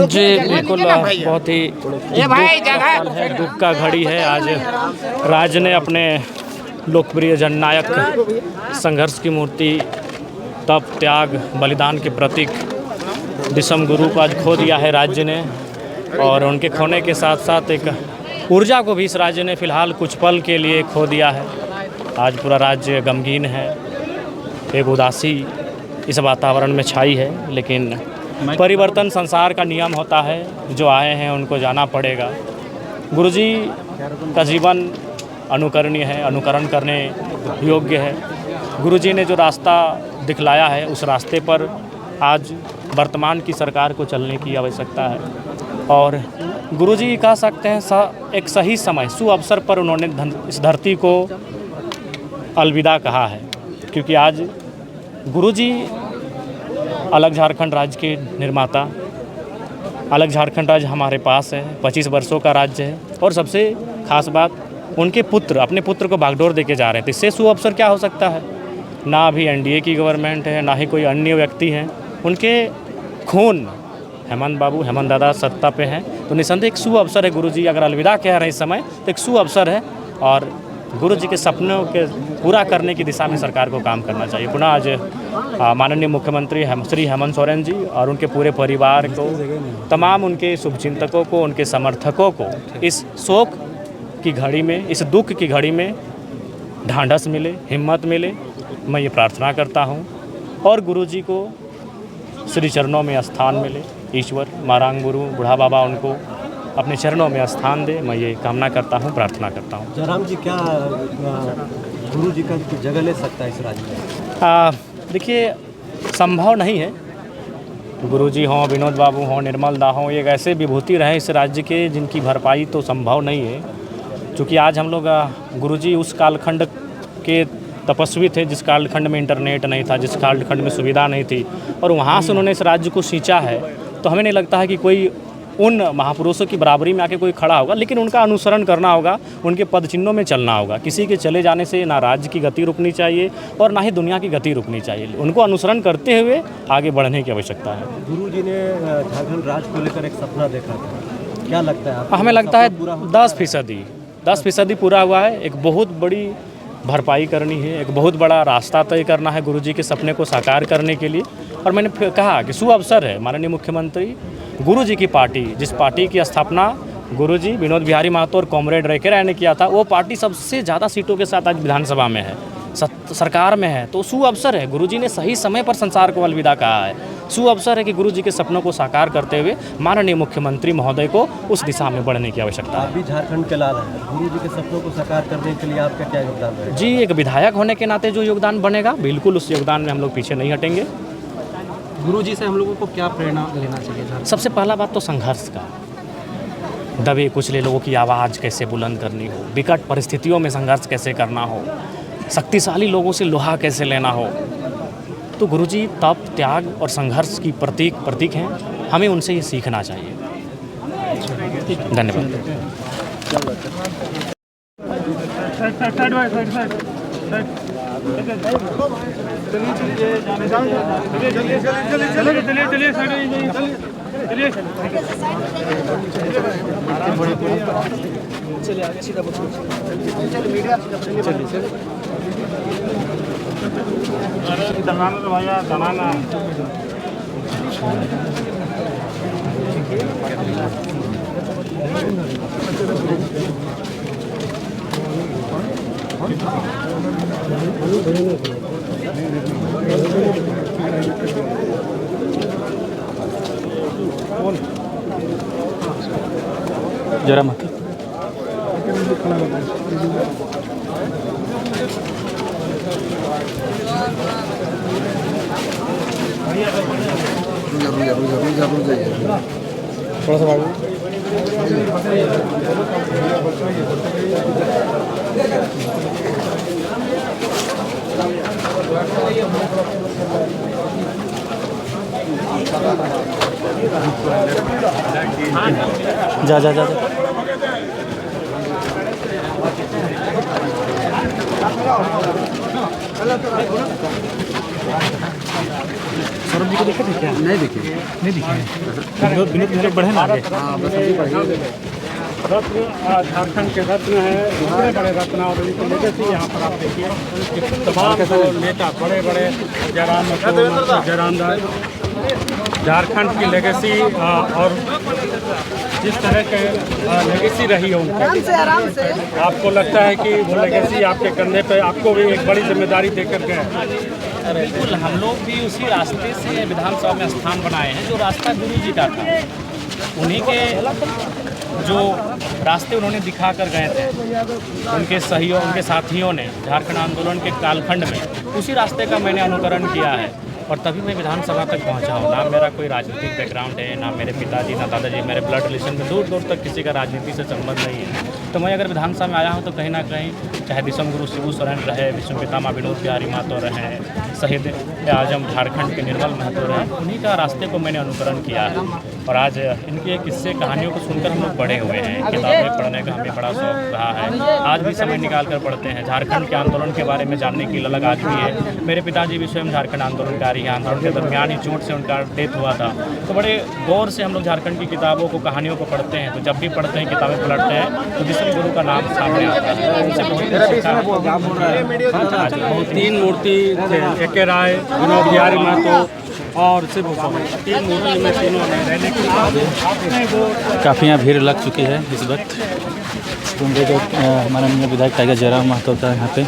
जी बिल्कुल, बहुत ही दुख का घड़ी है। आज राज्य ने अपने लोकप्रिय जननायक संघर्ष की मूर्ति, तप, त्याग, बलिदान के प्रतीक दिसम गुरु को आज खो दिया है राज्य ने। और उनके खोने के साथ साथ एक ऊर्जा को भी इस राज्य ने फ़िलहाल कुछ पल के लिए खो दिया है। आज पूरा राज्य गमगीन है, एक उदासी इस वातावरण में छाई है। लेकिन परिवर्तन संसार का नियम होता है, जो आए हैं उनको जाना पड़ेगा। गुरुजी का जीवन अनुकरणीय है, अनुकरण करने योग्य है। गुरुजी ने जो रास्ता दिखलाया है, उस रास्ते पर आज वर्तमान की सरकार को चलने की आवश्यकता है। और गुरुजी कह सकते हैं एक सही समय, सुअवसर पर उन्होंने इस धरती को अलविदा कहा है। क्योंकि आज गुरुजी अलग झारखंड राज्य के निर्माता, अलग झारखंड राज्य हमारे पास है, 25 वर्षों का राज्य है। और सबसे खास बात, उनके पुत्र अपने पुत्र को बागडोर देके जा रहे थे। इससे सुअवसर क्या हो सकता है? ना अभी एनडीए की गवर्नमेंट है, ना ही कोई अन्य व्यक्ति हैं। उनके खून हेमंत बाबू, हेमंत दादा सत्ता पे हैं, तो निसंदेह एक सुअवसर है। गुरुजी अगर अलविदा कह रहे हैं इस समय, तो एक सुअवसर है। और गुरुजी के सपनों के पूरा करने की दिशा में सरकार को काम करना चाहिए। पुनः आज माननीय मुख्यमंत्री श्री हेमंत सोरेन जी और उनके पूरे परिवार को, तमाम उनके शुभचिंतकों को, उनके समर्थकों को इस शोक की घड़ी में, इस दुख की घड़ी में ढांढस मिले, हिम्मत मिले, मैं ये प्रार्थना करता हूँ। और गुरुजी को श्री चरणों में स्थान मिले, ईश्वर मारांग गुरु बूढ़ा बाबा उनको अपने चरणों में स्थान दे, मैं ये कामना करता हूँ, प्रार्थना करता हूँ। जयराम जी, क्या गुरु जी का जगह ले सकता है इस राज्य में? देखिए, संभव नहीं है। गुरुजी हों, विनोद बाबू हों, निर्मल दा हों, एक ऐसे विभूति रहे इस राज्य के जिनकी भरपाई तो संभव नहीं है। क्योंकि आज हम लोग गुरुजी उस कालखंड के तपस्वी थे जिस कालखंड में इंटरनेट नहीं था, जिस कालखंड में सुविधा नहीं थी, और वहाँ से उन्होंने इस राज्य को सींचा है। तो हमें नहीं लगता है कि कोई उन महापुरुषों की बराबरी में आके कोई खड़ा होगा, लेकिन उनका अनुसरण करना होगा, उनके पद चिन्हों में चलना होगा। किसी के चले जाने से ना राज्य की गति रुकनी चाहिए और ना ही दुनिया की गति रुकनी चाहिए। उनको अनुसरण करते हुए आगे बढ़ने की आवश्यकता है। गुरु जी ने झारखंड राज्य को लेकर एक सपना देखा था, क्या लगता है आपको? हमें लगता है 10% पूरा हुआ है। एक बहुत बड़ी भरपाई करनी है, एक बहुत बड़ा रास्ता तय करना है गुरुजी के सपने को साकार करने के लिए। और मैंने कहा कि सुअवसर है। माननीय मुख्यमंत्री गुरुजी की पार्टी, जिस पार्टी की स्थापना गुरुजी विनोद बिहारी महतो और कॉमरेड रेखे राय ने किया था, वो पार्टी सबसे ज़्यादा सीटों के साथ आज विधानसभा में है, सरकार में है। तो सुअवसर है, गुरुजी ने सही समय पर संसार को अलविदा कहा है। सुअवसर है कि गुरुजी के सपनों को साकार करते हुए माननीय मुख्यमंत्री महोदय को उस दिशा में बढ़ने की आवश्यकता है। आप भी झारखंड के लाल हैं, गुरुजी के सपनों को साकार करने के लिए आपका क्या योगदान है? जी, एक विधायक होने के नाते जो योगदान बनेगा, बिल्कुल उस योगदान में हम लोग पीछे नहीं हटेंगे। गुरुजी से हम लोगों को क्या प्रेरणा लेना चाहिए? सबसे पहला बात तो संघर्ष का, दबे कुचले लोगों की आवाज़ कैसे बुलंद करनी हो, विकट परिस्थितियों में संघर्ष कैसे करना हो, शक्तिशाली लोगों से लोहा कैसे लेना हो। तो गुरुजी तप, त्याग और संघर्ष की प्रतीक हैं। हमें उनसे ये सीखना चाहिए। धन्यवाद। जरा मत थोड़ा सा भागो। जा जा जा, जा। सौरभ जी को देखे थे क्या? नहीं देखे, नहीं दिखे। विनोद बढ़े ना आगे। हाँ बस अभी बढ़े। रत्न झारखंड के रत्न है, बड़े बड़े रत्न और इनकी लेगेसी यहाँ पर आप देखिए। तमाम जो नेता बड़े बड़े जयरामदास झारखंड की लेगेसी और जिस तरह के लेगेसी रही है उनकी, आपको लगता है कि वो लेगेसी आपके कंधे पे आपको भी एक बड़ी जिम्मेदारी देकर गए? बिल्कुल, हम लोग भी उसी रास्ते से विधानसभा में स्थान बनाए हैं जो रास्ता गुरु जी का था। उन्हीं के जो रास्ते उन्होंने दिखा कर गए थे, उनके सहयोग उनके साथियों ने झारखंड आंदोलन के कालखंड में उसी रास्ते का मैंने अनुकरण किया है और तभी मैं विधानसभा तक पहुंचा हूँ। ना मेरा कोई राजनीतिक बैकग्राउंड है, ना मेरे पिताजी ना दादाजी, मेरे ब्लड रिलेशन में दूर दूर तक किसी का राजनीति से संबंध नहीं है। तो मैं अगर विधानसभा में आया हूँ तो कहीं ना कहीं चाहे विश्व गुरु शिबू सोरेन रहे, विश्व पितामह विनोद बिहारी महतो रहे, शहीद आजम झारखंड के निर्मल महतो रहे, उन्हीं का रास्ते को मैंने अनुकरण किया है। और आज इनके किस्से कहानियों को सुनकर हम लोग बड़े हुए हैं। किताबें पढ़ने का हमें बड़ा शौक रहा है, आज भी समय निकाल कर पढ़ते हैं। झारखंड के आंदोलन के बारे में जानने की ललक आज भी है। मेरे पिताजी भी स्वयं झारखंड आंदोलनकारी हैं। आंदोलन के दरमियान ही चोट से उनका डेथ हुआ था। तो बड़े गौर से हम लोग झारखंड की किताबों को, कहानियों को पढ़ते हैं। तो जब भी पढ़ते हैं, किताबें पलटते हैं तो विश्व गुरु का नाम सामने आता है। उनसे बहुत 3 मूर्ति थे, ए.के. राय, विनोद बिहारी महतो और शिबू सोरेन, 3 मूर्ति में तीनों ने रहने की काफ़ी यहाँ भीड़ लग चुकी है इस वक्त, क्योंकि जो माननीय विधायक टाइगर जयराम महतो का यहाँ पे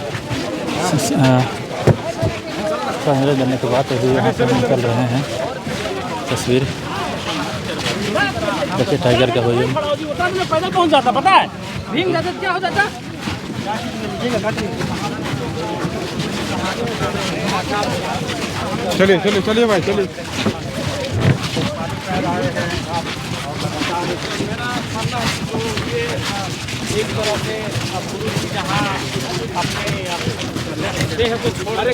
कांग्रेस बनने के बाद अभी यहाँ से निकल रहे हैं। तस्वीर देखिए टाइगर का हो पैदल पहुँच जाता, पता है भीग जाता क्या हो जाता। चलिए चलिए चलिए भाई चलिए। एक तरह से गुरु जी जहाँ अपने देह को छोड़